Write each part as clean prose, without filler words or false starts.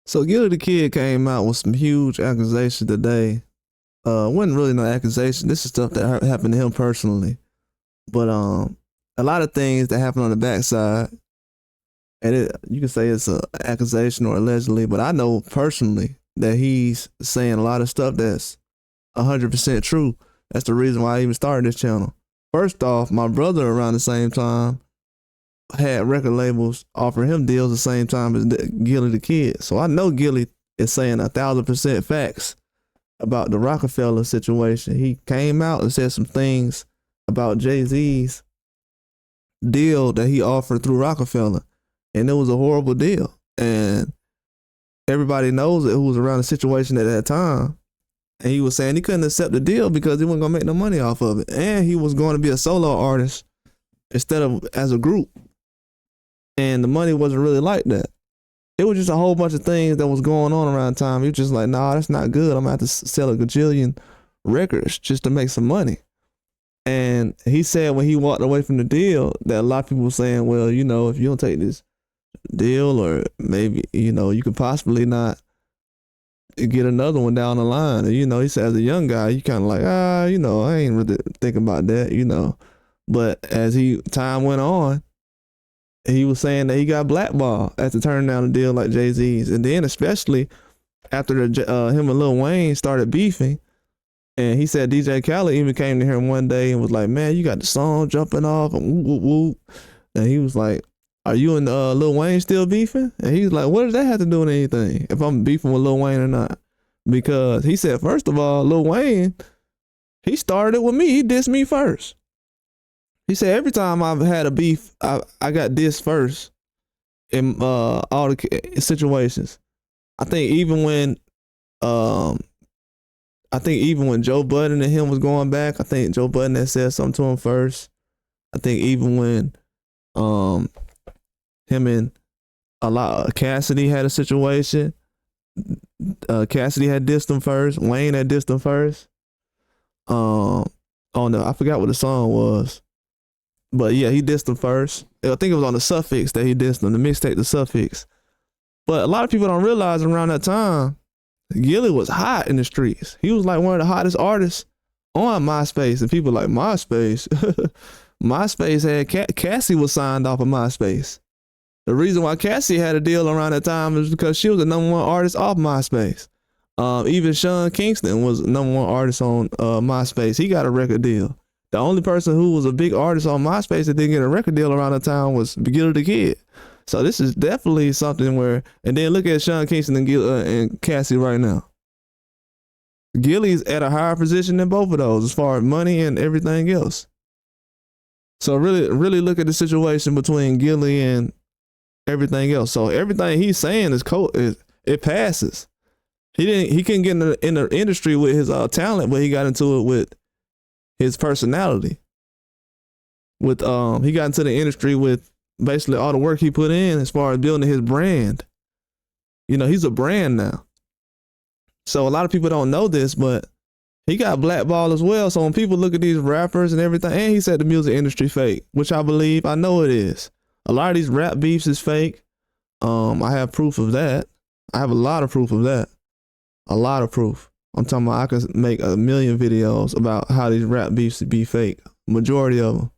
So Gillie the Kid came out with some huge accusations today. Wasn't really no accusation. This is stuff that happened to him personally. But a lot of things that happened on the backside, and you can say it's an accusation or allegedly, but I know personally that he's saying a lot of stuff that's 100% true. That's the reason why I even started this channel. First off, my brother around the same time had record labels offer him deals the same time as Gillie the Kid. So I know Gillie is saying 1,000% facts about the Rockefeller situation. He came out and said some things about Jay-Z's deal that he offered through Rockefeller, and it was a horrible deal. And everybody knows it who was around the situation at that time. And he was saying he couldn't accept the deal because he wasn't gonna make no money off of it, and he was going to be a solo artist instead of as a group. And the money wasn't really like that. It was just a whole bunch of things that was going on around the time. He was just like, nah, that's not good. I'm gonna have to sell a gajillion records just to make some money. And he said when he walked away from the deal that a lot of people were saying, well, you know, if you don't take this deal, or maybe, you know, you could possibly not get another one down the line. And, you know, he said as a young guy, you kind of like, you know, I ain't really thinking about that, you know. But as time went on, he was saying that he got blackballed after turning down a deal like Jay-Z's. And then especially after him and Lil Wayne started beefing, and he said DJ Khaled even came to him one day and was like, man, you got the song jumping off and whoop, whoop, whoop. And he was like, are you and Lil Wayne still beefing? And he's like, what does that have to do with anything if I'm beefing with Lil Wayne or not? Because he said, first of all, Lil Wayne, he started it with me. He dissed me first. He said every time I've had a beef, I got dissed first in all the situations. I think even when Joe Budden and him was going back, I think Joe Budden had said something to him first. I think even when him and Cassidy had a situation, Cassidy had dissed him first. Wayne had dissed him first. I forgot what the song was. But yeah, he dissed him first. I think it was on the Suffix that he dissed him, the mixtape, the Suffix. But a lot of people don't realize around that time, Gillie was hot in the streets. He was like one of the hottest artists on MySpace. And people like, MySpace? MySpace had Cassie was signed off of MySpace. The reason why Cassie had a deal around that time is because she was the #1 artist off MySpace. Even Sean Kingston was the #1 artist on MySpace. He got a record deal. The only person who was a big artist on MySpace that didn't get a record deal around the time was Gillie the Kid. So this is definitely something where, and then look at Sean Kingston and Cassie right now. Gillie's at a higher position than both of those as far as money and everything else. So really look at the situation between Gillie and everything else. So everything he's saying it passes. He couldn't get in the industry with his talent, but he got into it with his personality. He got into the industry with basically all the work he put in as far as building his brand. You know, he's a brand now. So a lot of people don't know this, but he got blackballed as well. So when people look at these rappers and everything, and he said the music industry fake, which I know it is. A lot of these rap beefs is fake. I have proof of that. I have a lot of proof of that. A lot of proof. I'm talking about I could make 1 million videos about how these rap beefs be fake. Majority of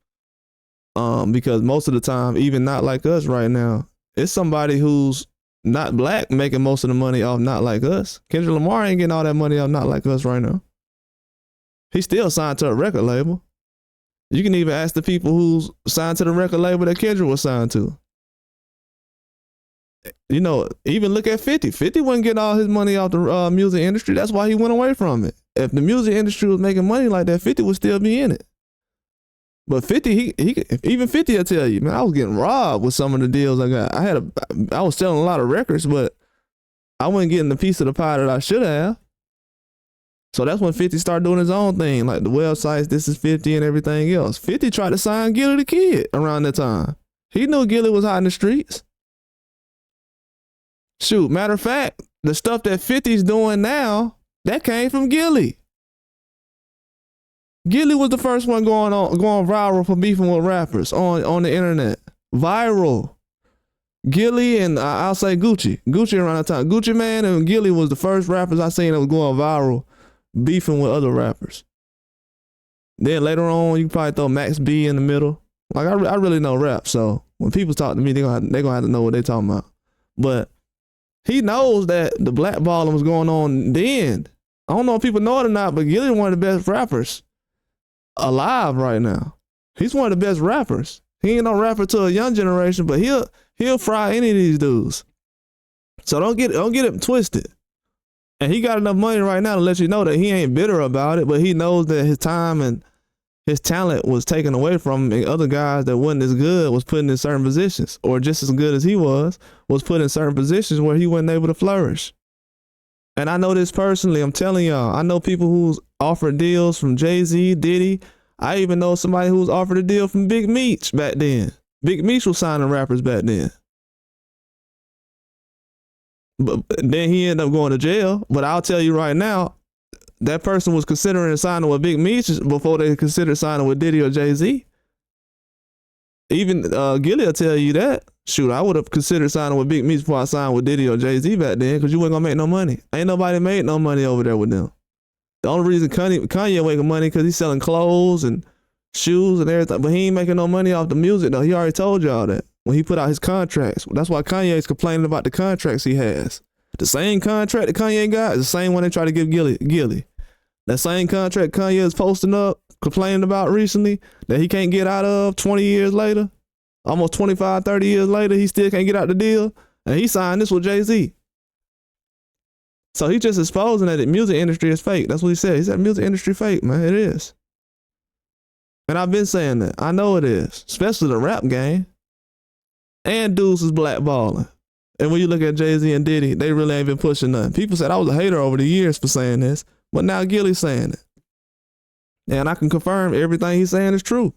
them. Because most of the time, even not like us right now, it's somebody who's not black making most of the money off Not Like Us. Kendrick Lamar ain't getting all that money off Not Like Us right now. He's still signed to a record label. You can even ask the people who's signed to the record label that Kendrick was signed to. You know, even look at 50. 50 wasn't getting all his money off the music industry. That's why he went away from it. If the music industry was making money like that, 50 would still be in it. But 50, even 50 will tell you, man, I was getting robbed with some of the deals I got. I was selling a lot of records, but I wasn't getting the piece of the pie that I should have. So that's when 50 started doing his own thing, like the websites, This Is 50 and everything else. 50 tried to sign Gillie the Kid around that time. He knew Gillie was hot in the streets. Shoot, matter of fact, the stuff that 50's doing now, that came from Gillie. Gillie was the first one going viral for beefing with rappers on the internet. Viral. Gillie and I'll say Gucci. Gucci around that time. Gucci Man and Gillie was the first rappers I seen that was going viral, beefing with other rappers. Then later on, you probably throw Max B in the middle. Like I really know rap, so when people talk to me, they're gonna have to know what they talking about. But he knows that the blackballing was going on then. I don't know if people know it or not, but Gillie one of the best rappers alive right now. He's one of the best rappers. He ain't no rapper to a young generation, but he'll fry any of these dudes. So don't get it twisted. And he got enough money right now to let you know that he ain't bitter about it, but he knows that his time and his talent was taken away from him, and other guys that wasn't as good was put in certain positions, or just as good as he was put in certain positions where he wasn't able to flourish. And I know this personally. I'm telling y'all, I know people who's offered deals from Jay-Z, Diddy. I even know somebody who was offered a deal from Big Meech back then. Big Meech was signing rappers back then. But then he ended up going to jail. But I'll tell you right now, that person was considering signing with Big Meech before they considered signing with Diddy or Jay-Z. Even Gillie will tell you that. Shoot, I would have considered signing with Big Meech before I signed with Diddy or Jay-Z back then, because you wasn't going to make no money. Ain't nobody made no money over there with them. The only reason Kanye making money because he's selling clothes and shoes and everything, but he ain't making no money off the music though. He already told y'all that when he put out his contracts. That's why Kanye's complaining about the contracts he has. The same contract that Kanye got is the same one they try to give Gillie. That same contract Kanye is posting up, complaining about recently, that he can't get out of 20 years later, almost 25, 30 years later, he still can't get out the deal. And he signed this with Jay-Z. So he just exposing that the music industry is fake. That's what he said. He said music industry fake, man. It is. And I've been saying that. I know it is. Especially the rap game. And dudes is blackballing. And when you look at Jay-Z and Diddy, they really ain't been pushing nothing. People said I was a hater over the years for saying this, but now Gillie's saying it. And I can confirm everything he's saying is true.